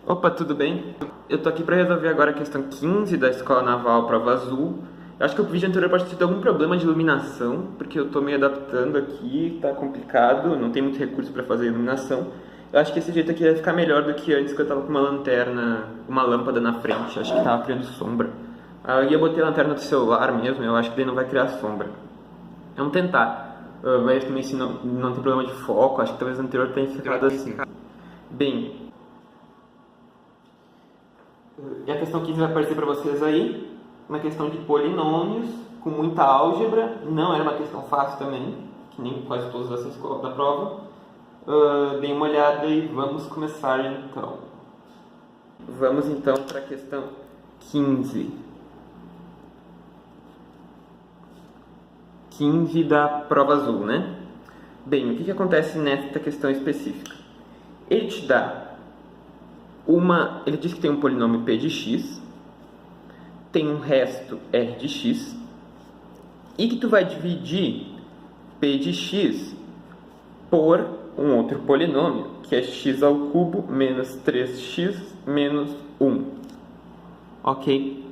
Opa, tudo bem? Eu tô aqui para resolver agora a questão 15 da Escola Naval, prova azul. Eu acho que o vídeo anterior pode ter tido algum problema de iluminação, porque eu tô me adaptando aqui, tá complicado, não tem muito recurso para fazer iluminação. Eu acho que esse jeito aqui vai ficar melhor do que antes, que eu tava com uma lanterna, uma lâmpada na frente, acho que tava criando sombra. Aí eu botei a lanterna do celular mesmo, eu acho que daí não vai criar sombra. Vamos tentar. Vai também se não tem problema de foco, acho que talvez o anterior tenha ficado assim. Bem, e a questão 15 vai aparecer para vocês aí, uma questão de polinômios, com muita álgebra, não era uma questão fácil também, que nem quase todas essas da prova. Deem uma olhada e vamos começar então. Vamos então para a questão 15. 15 da prova azul, né? Bem, o que acontece nesta questão específica? Ele te dá ele diz que tem um polinômio p de x, tem um resto r de x, e que tu vai dividir p de x por um outro polinômio, que é x ao cubo menos 3x menos 1. Ok?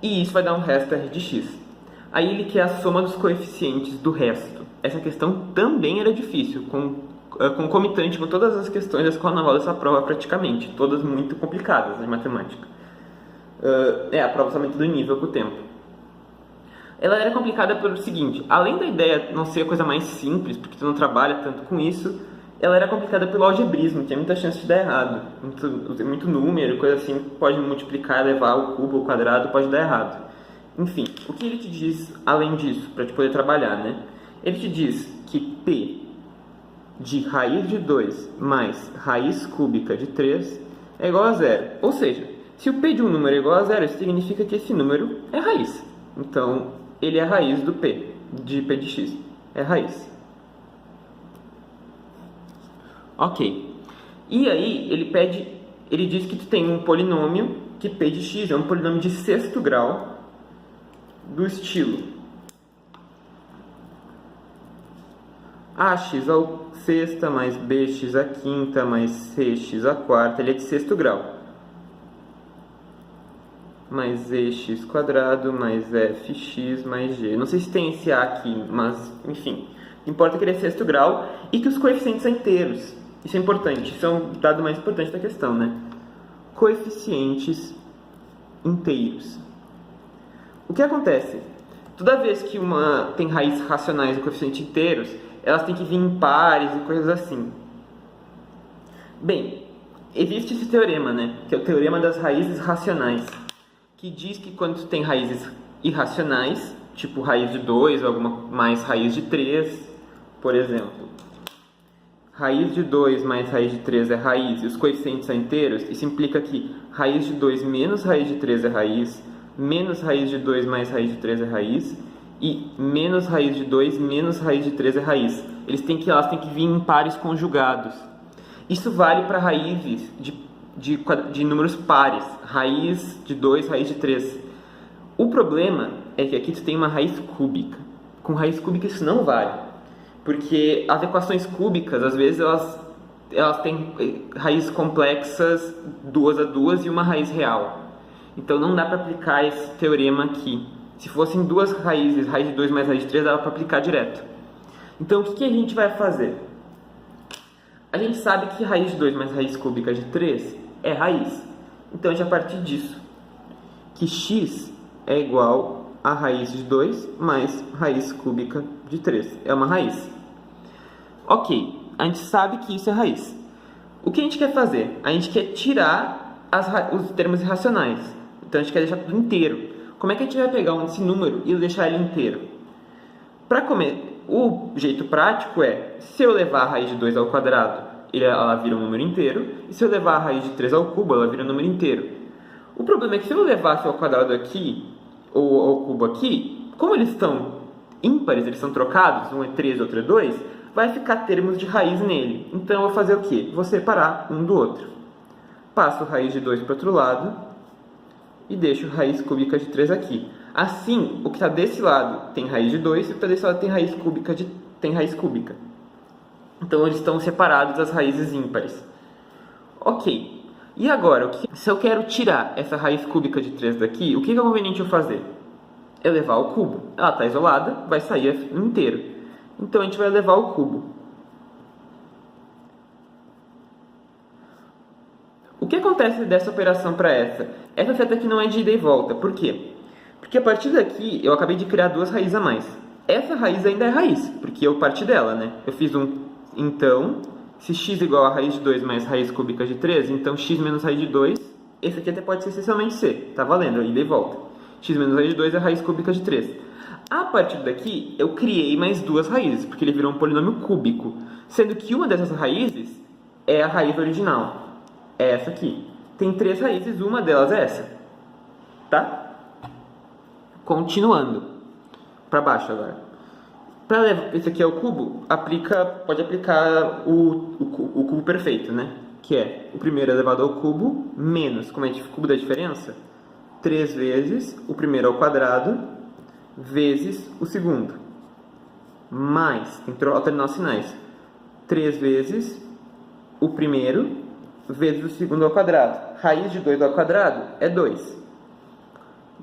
E isso vai dar um resto r de x. Aí ele quer a soma dos coeficientes do resto. Essa questão também era difícil, concomitante com todas as questões da Escola Naval dessa prova praticamente, todas muito complicadas de matemática. A prova somente do nível com o tempo. Ela era complicada pelo seguinte, além da ideia não ser a coisa mais simples, porque tu não trabalha tanto com isso, ela era complicada pelo algebrismo, tinha muita chance de dar errado. Muito número, coisa assim, pode multiplicar, levar ao cubo, ao quadrado, pode dar errado. Enfim, o que ele te diz além disso, para te poder trabalhar, né? Ele te diz que P de raiz de 2 mais raiz cúbica de 3 é igual a zero. Ou seja, se o P de um número é igual a zero, isso significa que esse número é raiz. Então, ele é a raiz do P, de P de x. É raiz. Ok. E aí, ele diz que tu tem um polinômio, que P de x é um polinômio de sexto grau, do estilo ax ao sexta mais bx à quinta mais cx à quarta, ele é de sexto grau, mais ex quadrado mais fx mais g. Não sei se tem esse a aqui, mas enfim, importa que ele é sexto grau e que os coeficientes são inteiros. Isso é importante, isso é um dado mais importante da questão, né? Coeficientes inteiros. O que acontece? Toda vez que tem raízes racionais e coeficientes inteiros, elas têm que vir em pares e coisas assim. Bem, existe esse teorema, né? Que é o teorema das raízes racionais, que diz que quando tu tem raízes irracionais, tipo raiz de 2 ou alguma mais raiz de 3, por exemplo, raiz de 2 mais raiz de 3 é raiz e os coeficientes são inteiros, isso implica que raiz de 2 menos raiz de 3 é raiz, menos raiz de 2 mais raiz de 3 é raiz, e menos raiz de 2 menos raiz de 3 é raiz. Elas têm que vir em pares conjugados. Isso vale para raízes de números pares, raiz de 2, raiz de 3. O problema é que aqui tu tem uma raiz cúbica. Com raiz cúbica isso não vale, porque as equações cúbicas, às vezes, elas têm raízes complexas, 2 a 2 e uma raiz real. Então não dá para aplicar esse teorema aqui. Se fossem duas raízes, raiz de 2 mais raiz de 3, dava para aplicar direto. Então o que a gente vai fazer? A gente sabe que raiz de 2 mais raiz cúbica de 3 é raiz. Então a gente vai partir disso, que x é igual a raiz de 2 mais raiz cúbica de 3. É uma raiz. Ok, a gente sabe que isso é raiz. O que a gente quer fazer? A gente quer tirar os termos irracionais. Então a gente quer deixar tudo inteiro. Como é que a gente vai pegar esse número e deixar ele inteiro? O jeito prático é, se eu levar a raiz de 2 ao quadrado, ela vira um número inteiro, e se eu levar a raiz de 3 ao cubo, ela vira um número inteiro. O problema é que se eu levasse ao quadrado aqui, ou ao cubo aqui, como eles estão ímpares, eles são trocados, um é 3 e outro é 2, vai ficar termos de raiz nele. Então eu vou fazer o quê? Vou separar um do outro. Passo raiz de 2 para o outro lado, e deixo raiz cúbica de 3 aqui. Assim, o que está desse lado tem raiz de 2 e o que está desse lado tem raiz cúbica. Então, eles estão separados as raízes ímpares. Ok. E agora, se eu quero tirar essa raiz cúbica de 3 daqui, o que é conveniente eu fazer? Eu levar ao cubo. Ela está isolada, vai sair inteiro. Então a gente vai levar ao cubo. O que acontece dessa operação para essa? Essa seta aqui não é de ida e volta. Por quê? Porque a partir daqui eu acabei de criar duas raízes a mais. Essa raiz ainda é raiz, porque eu parti dela, né? Eu fiz então, se x igual a raiz de 2 mais raiz cúbica de 3, então x menos raiz de 2, esse aqui até pode ser essencialmente c, tá valendo, ida e volta. X menos raiz de 2 é a raiz cúbica de 3. A partir daqui, eu criei mais duas raízes, porque ele virou um polinômio cúbico, sendo que uma dessas raízes é a raiz original. É essa aqui. Tem três raízes, uma delas é essa. Tá? Continuando. Para baixo agora. Para levar esse aqui é o cubo, pode aplicar o cubo perfeito, né? Que é o primeiro elevado ao cubo menos, como é o cubo da diferença? 3 vezes o primeiro ao quadrado vezes o segundo. Mais, tem que alternar os sinais. 3 vezes o primeiro vezes o segundo ao quadrado. Raiz de 2 ao quadrado é 2.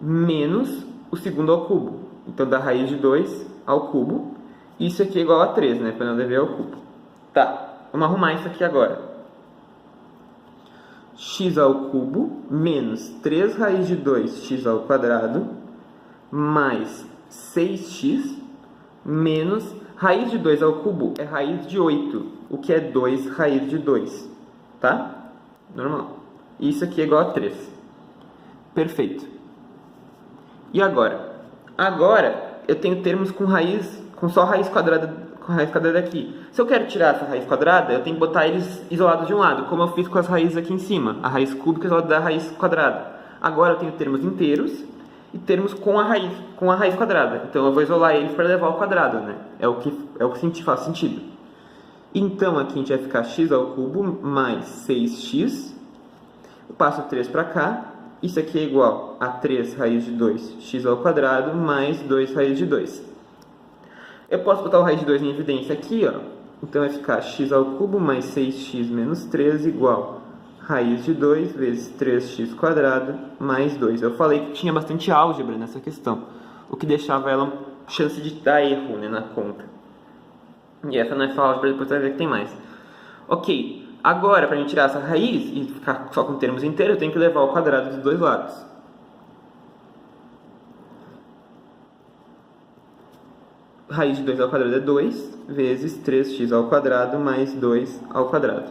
Menos o segundo ao cubo. Então, dá raiz de 2 ao cubo. Isso aqui é igual a 3, né? Quando eu levei ao cubo. Tá, vamos arrumar isso aqui agora. X ao cubo menos 3 raiz de 2x ao quadrado mais 6x menos raiz de 2 ao cubo é raiz de 8, o que é 2 raiz de 2. Tá? Normal. Isso aqui é igual a 3. Perfeito. E agora? Agora eu tenho termos com só raiz quadrada aqui. Se eu quero tirar essa raiz quadrada, eu tenho que botar eles isolados de um lado, como eu fiz com as raízes aqui em cima. A raiz cúbica isolada da raiz quadrada. Agora eu tenho termos inteiros e termos com a raiz quadrada. Então eu vou isolar eles para levar ao quadrado, né? É o que faz sentido. Então aqui a gente vai ficar x ao cubo mais 6x. Eu passo 3 para cá. Isso aqui é igual a 3 raiz de 2x ao quadrado mais 2 raiz de 2. Eu posso botar o raiz de 2 em evidência aqui, ó. Então vai ficar x ao cubo mais 6x menos 3 igual raiz de 2 vezes 3x quadrado mais 2. Eu falei que tinha bastante álgebra nessa questão, o que deixava ela chance de dar erro, né, na conta. E essa não é só álgebra, depois você vai ver que tem mais. Ok, agora para gente tirar essa raiz e ficar só com termos inteiros, eu tenho que levar ao quadrado dos dois lados. Raiz de 2 ao quadrado é 2 vezes 3x ao quadrado mais 2 ao quadrado.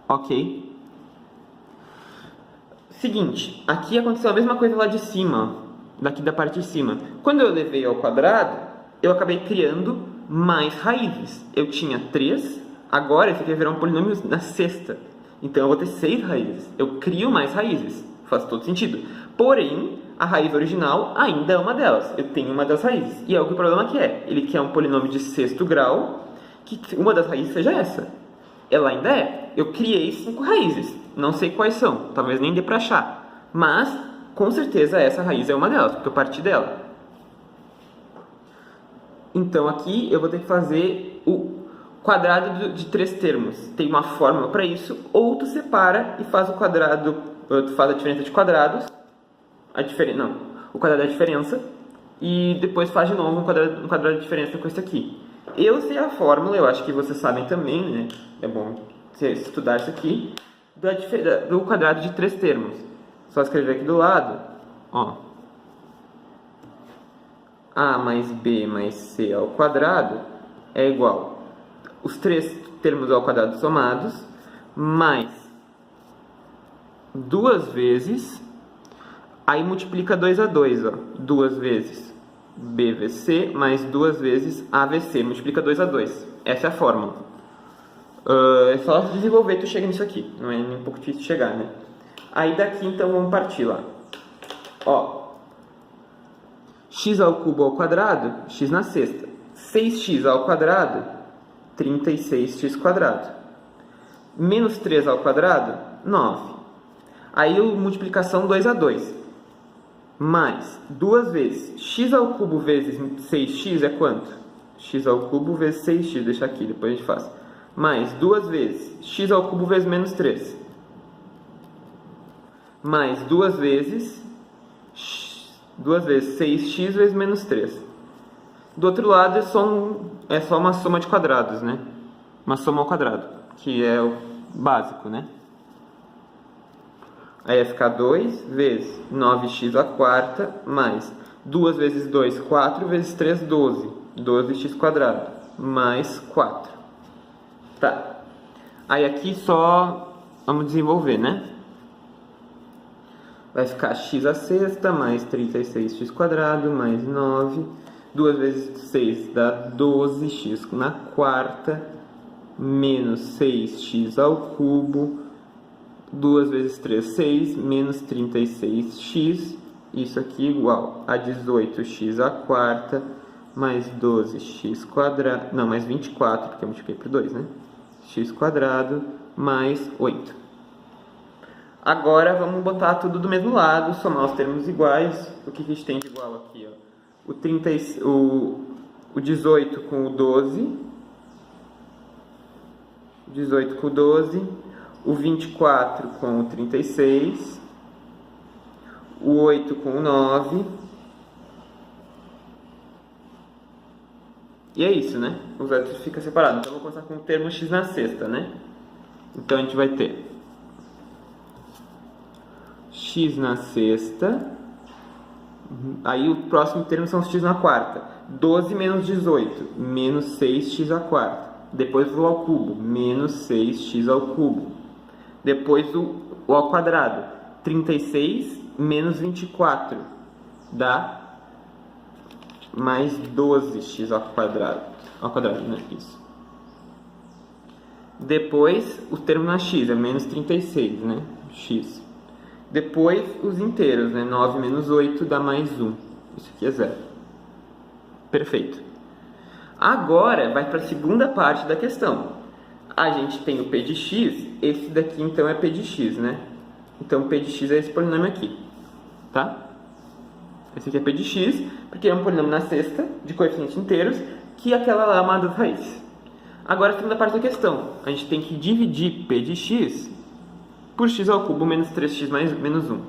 Ok? Seguinte, aqui aconteceu a mesma coisa lá de cima, daqui da parte de cima. Quando eu levei ao quadrado, eu acabei criando mais raízes. Eu tinha 3, agora esse aqui vai virar um polinômio na sexta. Então eu vou ter 6 raízes. Eu crio mais raízes. Faz todo sentido. Porém, a raiz original ainda é uma delas. Eu tenho uma das raízes. E é o que o problema aqui é. Ele quer um polinômio de sexto grau, que uma das raízes seja essa. Ela ainda é. Eu criei 5 raízes. Não sei quais são. Talvez nem dê pra achar. Mas, com certeza, essa raiz é uma delas, porque eu parti dela. Então, aqui eu vou ter que fazer o quadrado de 3 termos. Tem uma fórmula para isso. Ou tu separa e faz o quadrado... Tu faz a diferença de quadrados. O quadrado da diferença, e depois faz de novo um quadrado de diferença com esse aqui. Eu sei a fórmula, eu acho que vocês sabem também, né? É bom você estudar isso aqui, do quadrado de 3 termos. Só escrever aqui do lado, ó. A mais B mais C ao quadrado é igual os 3 termos ao quadrado somados, mais 2 vezes... Aí multiplica 2 a 2, ó. 2 vezes BVC mais 2 vezes AVC. Multiplica 2 a 2. Essa é a fórmula. É só desenvolver e tu chega nisso aqui. Não é nem um pouco difícil de chegar, né? Aí daqui, então, vamos partir lá. Ó. X ao cubo ao quadrado, x na sexta. 6x ao quadrado, 36x quadrado. Menos 3 ao quadrado, 9. Aí multiplicação 2 a 2. Mais 2 vezes x ao cubo vezes 6x é quanto? X ao cubo vezes 6x, deixa aqui, depois a gente faz. Mais 2 vezes x ao cubo vezes menos 3. mais duas vezes 6x vezes menos 3. Do outro lado é só uma soma de quadrados, né? Uma soma ao quadrado, que é o básico, né? Aí vai ficar 2 vezes 9x à quarta mais 2 vezes 2, 4 vezes 3, 12. 12x quadrado mais 4. Tá. Aí aqui só vamos desenvolver, né? Vai ficar x à sexta mais 36x quadrado mais 9. 2 vezes 6 dá 12x na quarta menos 6x ao cubo. 2 vezes 3, 6, menos 36x. Isso aqui igual a 18x à quarta mais 12x quadrado. Não, mais 24, porque eu multipliquei por 2, né? X quadrado mais 8. Agora vamos botar tudo do mesmo lado, somar os termos iguais. O que a gente tem de igual aqui? Ó? O 18 com o 12. 18 com o 12. O 24 com o 36. O 8 com o 9. E é isso, né? Os outros ficam separados. Então, eu vou começar com o termo x na sexta, né? Então, a gente vai ter x na sexta. Aí, o próximo termo são os x na quarta. 12 menos 18, menos 6x à quarta. Depois o ao cubo, menos 6x ao cubo. Depois o ao quadrado, 36 menos 24, dá mais 12x ao quadrado, né? Isso. Depois, o termo na x é menos 36, né? X. Depois, os inteiros, né? 9 menos 8 dá mais 1. Isso aqui é 0. Perfeito. Agora, vai para a segunda parte da questão. A gente tem o p de x, esse daqui, então, é p de x, né? Então, p de x é esse polinômio aqui, tá? Esse aqui é p de x, porque é um polinômio na sexta, de coeficientes inteiros, que aquela lá é uma das raízes. Agora, a segunda parte da questão. A gente tem que dividir p de x por x ao cubo menos 3x mais menos 1.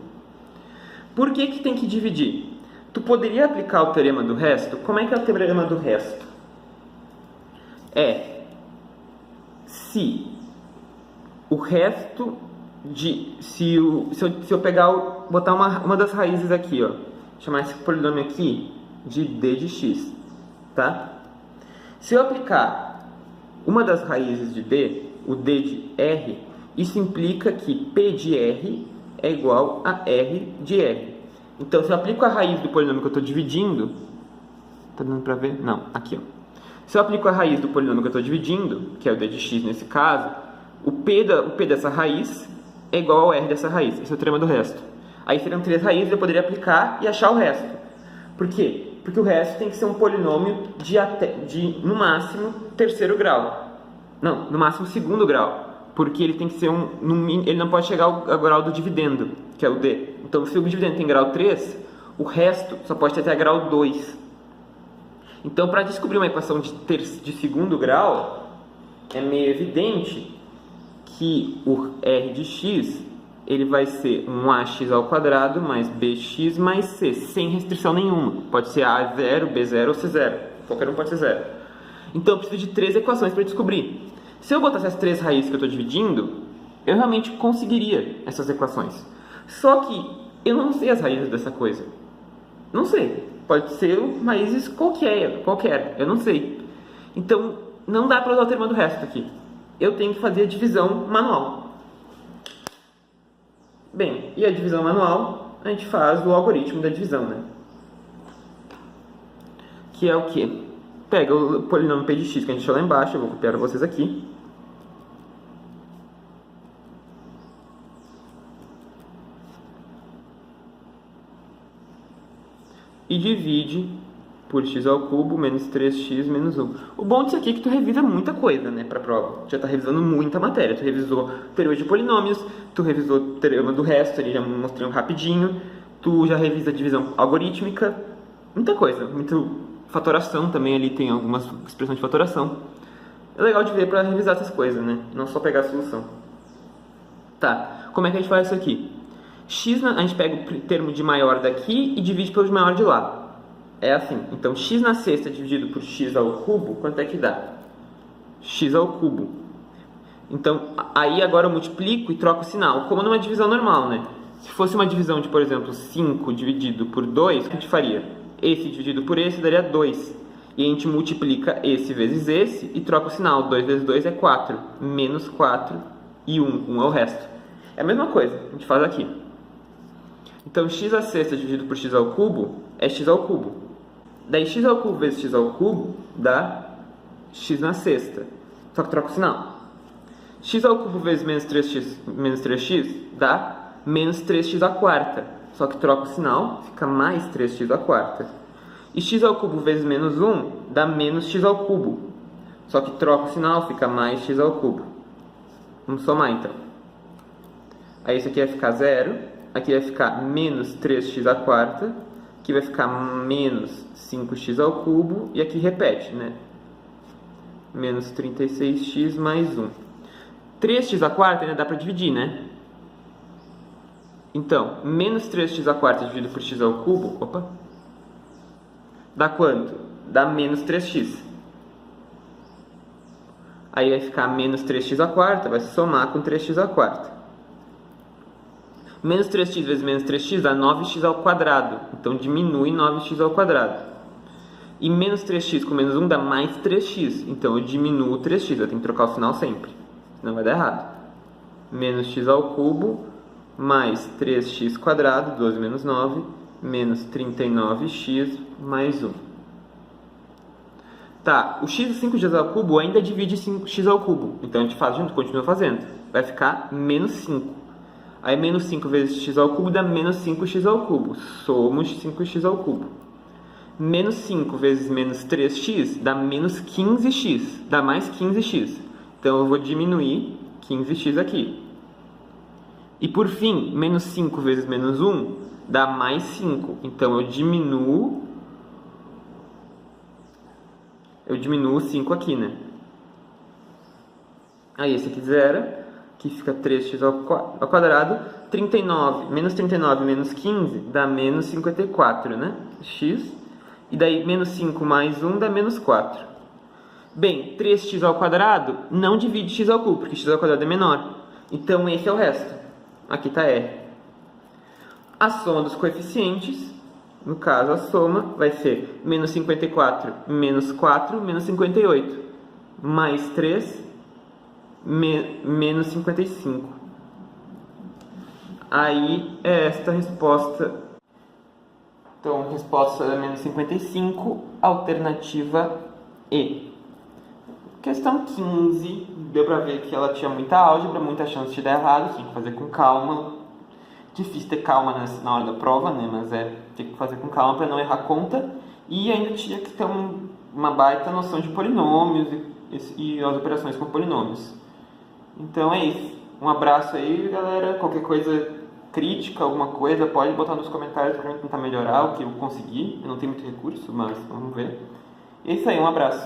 Por que que tem que dividir? Tu poderia aplicar o teorema do resto? Como é que é o teorema do resto? Se o resto de... Se eu botar uma das raízes aqui, ó, chamar esse polinômio aqui de d de x, tá? Se eu aplicar uma das raízes de d, o d de r, isso implica que p de r é igual a r de r. Então, se eu aplico a raiz do polinômio que eu estou dividindo... Tá dando pra ver? Não, aqui, ó. Se eu aplico a raiz do polinômio que eu estou dividindo, que é o d de x nesse caso, o p dessa raiz é igual ao r dessa raiz. Esse é o teorema do resto. Aí seriam 3 raízes, eu poderia aplicar e achar o resto. Por quê? Porque o resto tem que ser um polinômio de no máximo, terceiro grau. Não, no máximo segundo grau. Porque ele tem que ser ele não pode chegar ao grau do dividendo, que é o d. Então, se o dividendo tem grau 3, o resto só pode ter até grau 2. Então, para descobrir uma equação de segundo grau, é meio evidente que o r de x ele vai ser um ax ao quadrado mais bx mais c, sem restrição nenhuma. Pode ser a0, b0 ou c0. Qualquer um pode ser 0. Então, eu preciso de 3 equações para descobrir. Se eu botasse as 3 raízes que eu estou dividindo, eu realmente conseguiria essas equações. Só que eu não sei as raízes dessa coisa. Não sei. Pode ser raízes qualquer. Eu não sei. Então, não dá para usar o termo do resto aqui. Eu tenho que fazer a divisão manual. Bem, e a divisão manual, a gente faz o algoritmo da divisão, né? Que é o quê? Pega o polinômio p de x que a gente deixou lá embaixo, eu vou copiar para vocês aqui. E divide por x ao cubo menos 3x menos 1. O bom disso aqui é que tu revisa muita coisa, né, para a prova. Tu já está revisando muita matéria. Tu revisou teoria de polinomios, tu revisou o teorema do resto, ali já mostrei rapidinho. Tu já revisa a divisão algorítmica. Muita coisa. Fatoração também, ali tem algumas expressões de fatoração. É legal de ver para revisar essas coisas, né? Não só pegar a solução. Tá, como é que a gente faz isso aqui? X, a gente pega o termo de maior daqui e divide pelo de maior de lá. É assim. Então, x na sexta dividido por x ao cubo, quanto é que dá? X ao cubo. Então, aí agora eu multiplico e troco o sinal, como numa divisão normal, né? Se fosse uma divisão de, por exemplo, 5 dividido por 2, o que a gente faria? Esse dividido por esse daria 2. E a gente multiplica esse vezes esse e troca o sinal. 2 vezes 2 é 4. Menos 4 e 1. 1 é o resto. É a mesma coisa, a gente faz aqui. Então, x à sexta dividido por x ao cubo é x ao cubo. Daí, x ao cubo vezes x ao cubo dá x na sexta. Só que troca o sinal. X ao cubo vezes menos 3x dá menos 3x à quarta. Só que troca o sinal, fica mais 3x à quarta. E x ao cubo vezes menos 1 dá menos x ao cubo. Só que troca o sinal, fica mais x ao cubo. Vamos somar então. Aí isso aqui vai ficar 0. Aqui vai ficar menos 3x à quarta. Aqui vai ficar menos 5x ao cubo. E aqui repete, né? Menos 36x mais 1. 3x à quarta ainda dá para dividir, né? Então, menos 3x à quarta dividido por x ao cubo, opa, dá quanto? Dá menos 3x. Aí vai ficar menos 3x à quarta, vai se somar com 3x à quarta. Menos 3x vezes menos 3x dá 9x ao quadrado. Então, diminui 9x ao quadrado. E menos 3x com menos 1 dá mais 3x. Então, eu diminuo 3x. Eu tenho que trocar o sinal sempre. Senão vai dar errado. Menos x ao cubo mais 3x quadrado, 12 menos 9, menos 39x mais 1. Tá, o x de 5x ao cubo ainda divide 5x ao cubo. Então, a gente faz junto, continua fazendo. Vai ficar menos 5. Aí, menos 5 vezes x ao cubo dá menos 5x ao cubo. Somos 5x ao cubo. Menos 5 vezes menos 3x dá menos 15x. Dá mais 15x. Então, eu vou diminuir 15x aqui. E, por fim, menos 5 vezes menos 1 dá mais 5. Então, eu diminuo 5 aqui, né? Aí, esse aqui zera. Aqui fica 3x ao quadrado. 39, menos 39 menos 15 dá menos 54, né? X. E daí, menos 5 mais 1 dá menos 4. Bem, 3x ao quadrado não divide x ao cubo, porque x ao quadrado é menor. Então, esse é o resto. Aqui está R. A soma dos coeficientes, no caso, a soma vai ser menos 54, menos 4, menos 58. Mais 3, menos 55. Aí, é esta a resposta. Então, resposta é menos 55, alternativa E. Questão 15, deu pra ver que ela tinha muita álgebra, muita chance de dar errado, tinha que fazer com calma. Difícil ter calma na hora da prova, né? Mas tem que fazer com calma para não errar conta. E ainda tinha que ter uma baita noção de polinômios e as operações com polinômios. Então é isso. Um abraço aí, galera. Qualquer coisa crítica, alguma coisa, pode botar nos comentários para eu tentar melhorar o que eu conseguir. Eu não tenho muito recurso, mas vamos ver. E é isso aí, um abraço.